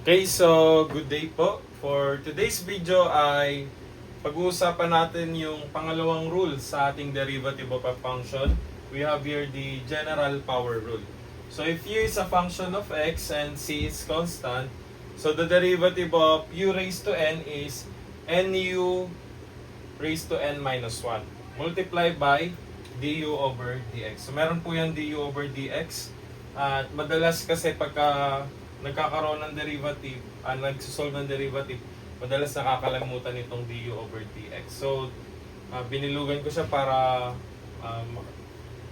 Okay, so good day po. For today's video ay pag-uusapan natin yung pangalawang rule sa ating derivative of a function. We have here the general power rule. So if u is a function of x and c is constant, so the derivative of u raised to n is nu raised to n minus 1 multiplied by du over dx. So meron po yan du over dx. At madalas kasi pagka nagkakaroon ng derivative, nagsosolve ng derivative, madalas nakakalimutan itong du over dx. So, binilugan ko siya para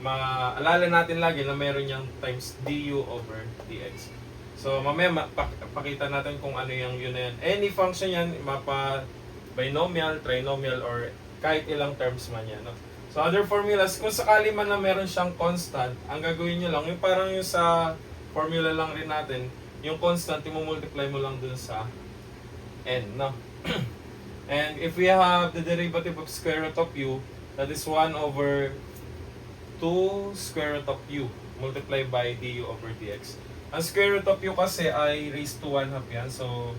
maalala natin lagi na meron niyang times du over dx. So, mamaya pakita natin kung ano yung yun na yan. Any function yan, mapa binomial, trinomial, or kahit ilang terms man yan. No? So, other formulas, kung sakali man na meron siyang constant, ang gagawin nyo lang, yung parang yung sa formula lang rin natin, yung constant, i-multiply mo lang dun sa n, no? And if we have the derivative of square root of u, that is 1 over 2 square root of u multiplied by du over dx. Ang square root of u kasi ay raised to 1 half yan. So,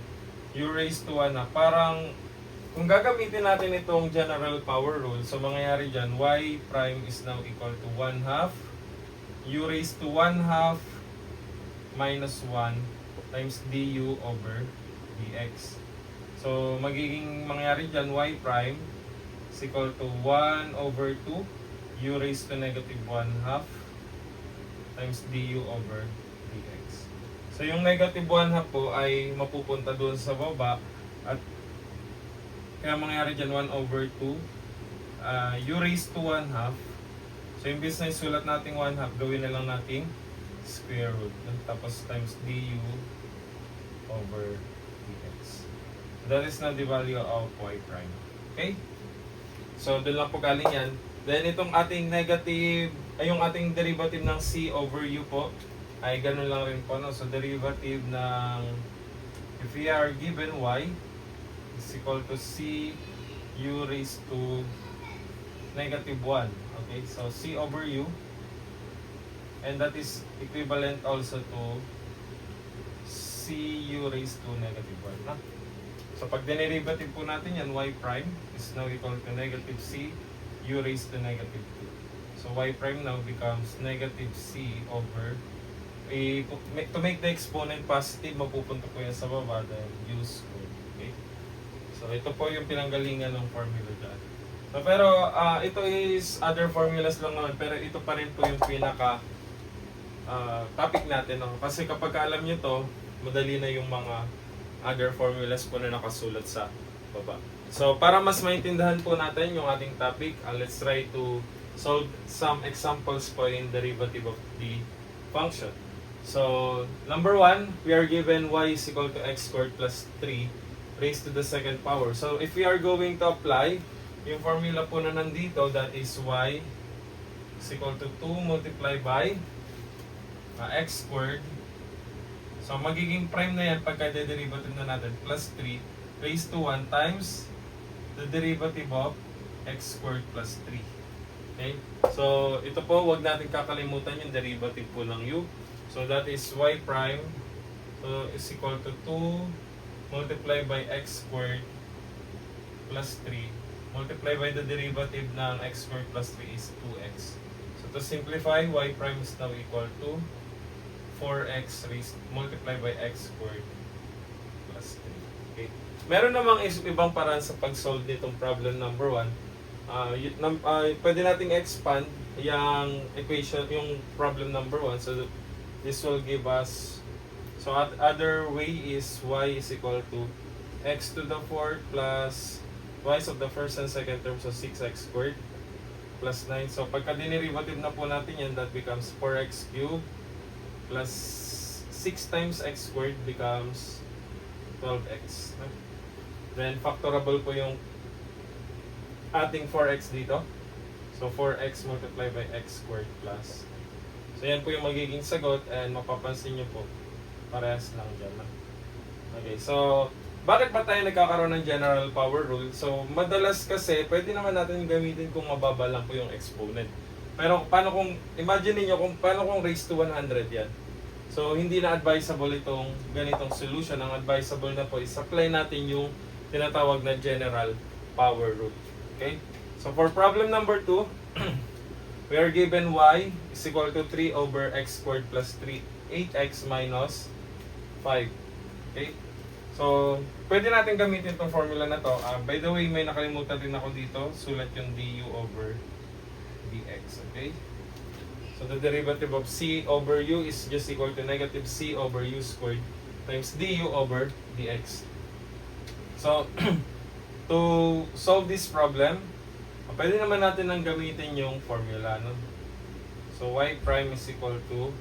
u raised to 1 half. Parang, kung gagamitin natin itong general power rule, so mangyayari dyan, y prime is now equal to 1 half u raised to 1 half minus 1 times du over dx. So, magiging mangyari dyan, y prime is equal to 1 over 2 u raised to negative 1 half times du over dx. So, yung negative 1 half po ay mapupunta doon sa baba at kaya mangyari dyan 1 over 2 u raised to 1 half. So, imbis na isulat natin 1 half, gawin na lang natin square root. Tapos times du over dx. So that is now the value of y prime. Okay? So, doon lang po galing yan. Then, itong ating negative, ay yung ating derivative ng c over u po, ay ganun lang rin po. No? So, derivative ng, if we are given y, is equal to c u raised to negative 1. Okay? So, c over u, and that is equivalent also to cu raised to negative 1. Na? So, pag dinerivative po natin yan, y prime is now equal to negative c u raised to negative 2. So, y prime now becomes negative c over, to make the exponent positive, mapupunta po yan sa baba, then u squared. Okay? So, ito po yung pinanggalingan ng formula dyan. So, pero, ito is other formulas lang naman, pero ito pa rin po yung pinaka topic natin, no? Kasi kapag alam nyo to, madali na yung mga other formulas po na nakasulat sa baba. So, para mas maintindihan po natin yung ating topic, let's try to solve some examples po in derivative of the function. So, number 1, we are given y is equal to x squared plus 3 raised to the second power. So, if we are going to apply yung formula po na nandito, that is y is equal to 2 multiplied by x squared. So, magiging prime na yan pagka derivative na natin, plus 3 raised to 1 times the derivative of x squared plus 3. Okay? So, ito po, wag natin kakalimutan yung derivative po ng u. So, that is y prime, so, is equal to 2 multiplied by x squared plus 3 multiplied by the derivative ng x squared plus 3 is 2x. So, to simplify, y prime is now equal to 4x raised multiplied by x squared plus 3. Okay. Meron namang ibang paraan sa pag-solve nitong problem number 1. Pwede nating expand yung equation, yung problem number 1. So, this will give us, so other way is y is equal to x to the 4th plus twice of the first and second term, so 6x squared plus 9. So, pagka dinerivative na po natin yan, that becomes 4x cubed plus 6 times x squared becomes 12x. Then, factorable po yung ating 4x dito. So, 4x multiplied by x squared plus. So, yan po yung magiging sagot, and mapapansin nyo po, parehas lang dyan. Okay, so, bakit ba tayo nagkakaroon ng general power rule? So, madalas kasi, pwede naman natin gamitin kung mababa lang po yung exponent. Pero, paano kung, imagine niyo kung paano kung raised to 100 yan? So, hindi na advisable itong ganitong solution. Ang advisable na po is apply natin yung tinatawag na general power rule. Okay? So, for problem number 2, we are given y is equal to 3 over x squared plus 8x minus 5. Okay? So, pwede natin gamitin itong formula na to. By the way, may nakalimutan din ako dito. Sulat yung du over dx. Okay? So, the derivative of c over u is just equal to negative c over u squared times du over dx. So, to solve this problem, pwede naman natin nang gamitin yung formula, no? So, y prime is equal to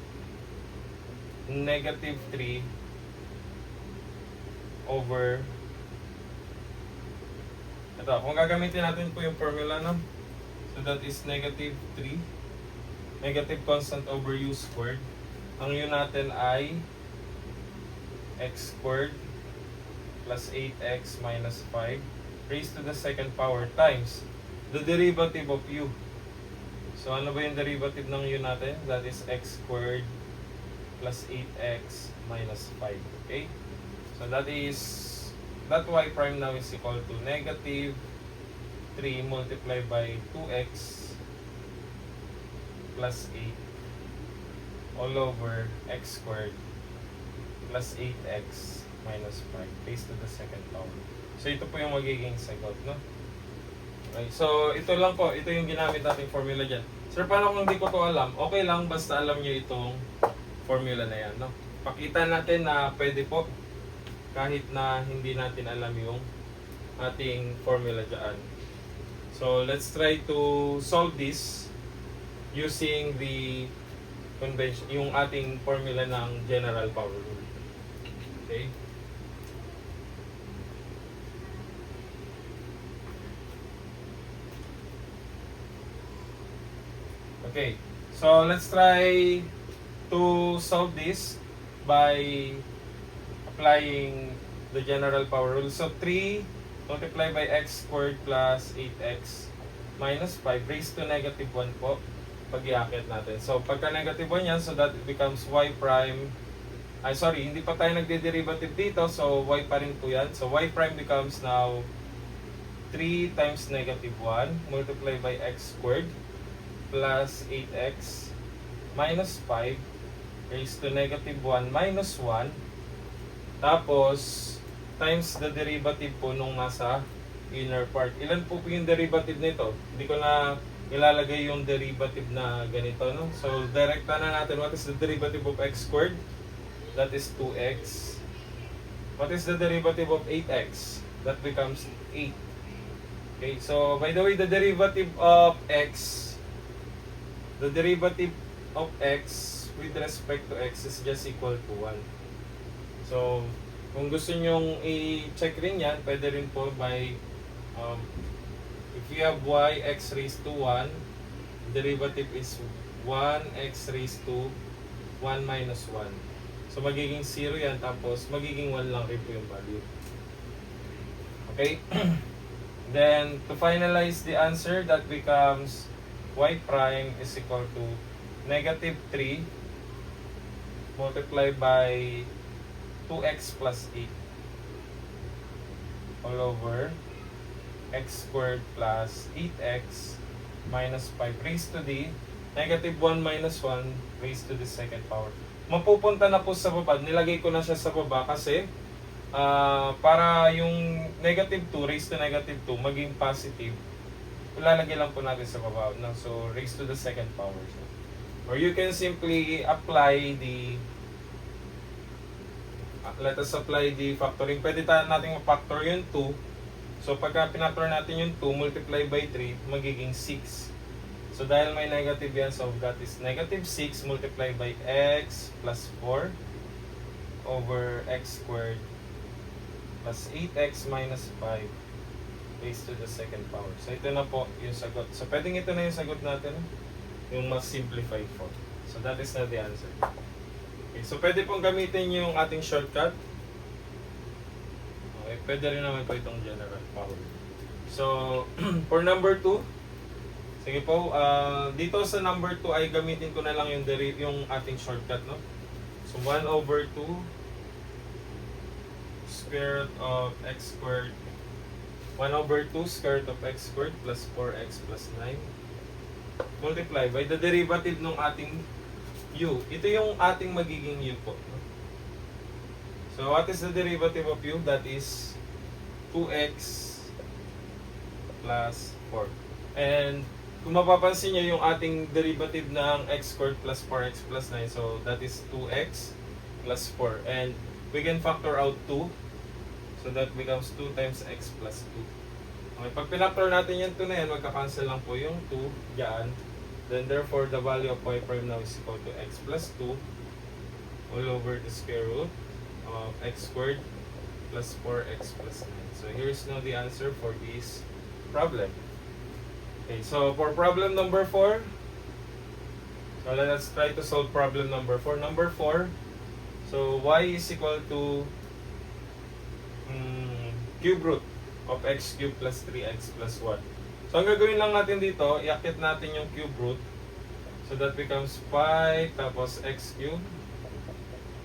negative 3 over ito, kung gagamitin natin po yung formula, no? So, that is negative 3 negative constant over u squared. Ang u natin ay x squared plus 8x minus 5 raised to the second power times the derivative of u. So, ano ba yung derivative ng u natin? That is x squared plus 8x minus 5. Okay? So, that y prime now is equal to negative 3 multiplied by 2x plus 8 all over x squared plus 8x minus 5 raised to the second power. So, ito po yung magiging sagot, no? Okay, so, ito lang po. Ito yung ginamit nating formula dyan. Sir, paano kung hindi ko to alam? Okay lang, basta alam nyo itong formula na yan, no? Pakita natin na pwede po kahit na hindi natin alam yung ating formula dyan. So, let's try to solve this using the convention, yung ating formula ng general power rule. Okay? Okay, so let's try to solve this by applying the general power rule. So 3 multiplied by x squared plus 8x minus 5 raised to negative 1 po pag iaakit natin. So pagka negative 1 yan, so that becomes y prime. Ay sorry, hindi pa tayo nagde-derivative dito, so y pa rin po yan. So y prime becomes now 3 times negative 1 multiplied by x squared plus 8x minus 5 raised to negative 1 minus 1 tapos times the derivative po nung nasa inner part. Ilan po yung derivative nito? Hindi ko na ilalagay yung derivative na ganito, no? So, direkta na natin. What is the derivative of x squared? That is 2x. What is the derivative of 8x? That becomes 8. Okay, so by the way, the derivative of x with respect to x is just equal to 1. So, kung gusto nyong i-check rin yan, pwede rin po by if you have y, x raised to 1, derivative is 1x raised to 1 minus 1. So, magiging 0 yan, tapos magiging 1 lang rin po yung value. Okay? Then, to finalize the answer, that becomes y prime is equal to negative 3 multiplied by 2x plus 8 all over x squared plus 8x minus 5 raised to the negative 1 minus 1 raised to the second power. Mapupunta na po sa baba. Nilagay ko na siya sa baba kasi para yung negative 2 raised to negative 2 maging positive, ilalagay lang po natin sa baba. No? So, raised to the second power. So, or you can simply apply the let us apply the factoring. Pwede natin ma-factor yung 2. So, pagka pinactor natin yung 2 multiply by 3, magiging 6. So, dahil may negative yan, so that is negative 6 multiplied by x plus 4 over x squared plus 8x minus 5 raised to the second power. So, ito na po yung sagot. So, pwedeng ito na yung sagot natin, yung mas simplified form. So, that is not the answer. Okay, so pwede pong gamitin yung ating shortcut. Okay, pwede rin naman po itong general power. So, for number 2, sige po, dito sa number 2 ay gamitin ko na lang yung ating shortcut, no? So 1 over 2 square root of x squared. 1 over 2 square root of x squared plus 4x plus 9. Multiply by the derivative ng ating u. Ito yung ating magiging u po. So what is the derivative of u? That is 2x plus 4. And kung mapapansin nyo yung ating derivative ng x squared plus 4x plus 9, so that is 2x plus 4. And we can factor out 2. So that becomes 2 times x plus 2. Okay, pag pinactor natin yung 2 na yan, magka-cancel lang po yung 2 dyan. Then therefore, the value of y prime now is equal to x plus 2 all over the square root of x squared plus 4x plus 9. So here's now the answer for this problem. Okay, so for problem number 4, so let us try to solve problem number 4. Number 4, so y is equal to cube root of x cubed plus 3x plus 1. So ang gagawin lang natin dito, iakit natin yung cube root. So that becomes 5 tapos x cubed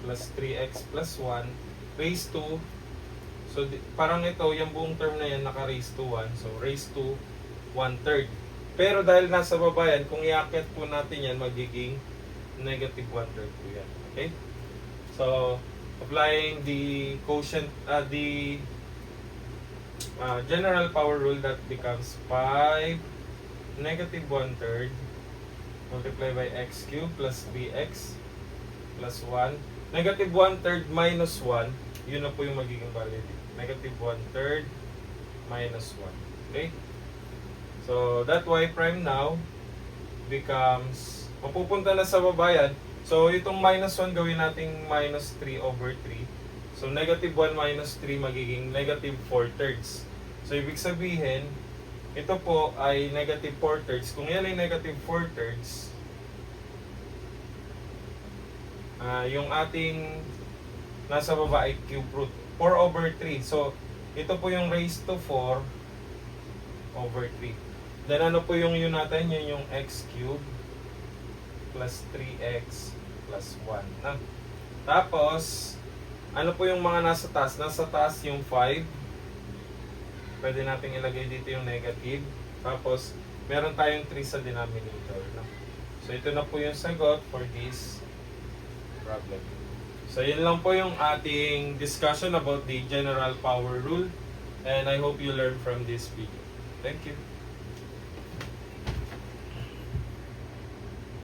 plus 3x plus 1 raised to, so parang ito, yung buong term na yan naka-raised to 1. So raised to 1/3. Pero dahil nasa baba yan, kung iakit po natin yan, magiging negative 1/3 po yan. Okay? So, applying the quotient, the general power rule, that becomes 5 negative 1/3 multiplied by x cubed plus 3x plus 1. Negative 1/3 minus 1, yun na po yung magiging value dito. Negative 1/3 minus 1. Okay? So, that y prime now becomes, mapupunta na sa baba yan. So, itong minus 1 gawin nating minus 3 over 3. So, negative 1 minus 3 magiging negative 4/3. So, ibig sabihin, ito po ay negative 4/3. Kung yan ay negative 4/3, yung ating nasa baba ay cube root 4 over 3. So, ito po yung raised to 4 over 3. Then, ano po yung yun natin? Yun yung x cube plus 3x plus 1. Tapos, ano po yung mga nasa taas? Nasa taas yung 5. Pwede natin ilagay dito yung negative. Tapos, meron tayong 3 sa denominator. So, ito na po yung sagot for this problem. So, yun lang po yung ating discussion about the general power rule. And I hope you learn from this video. Thank you.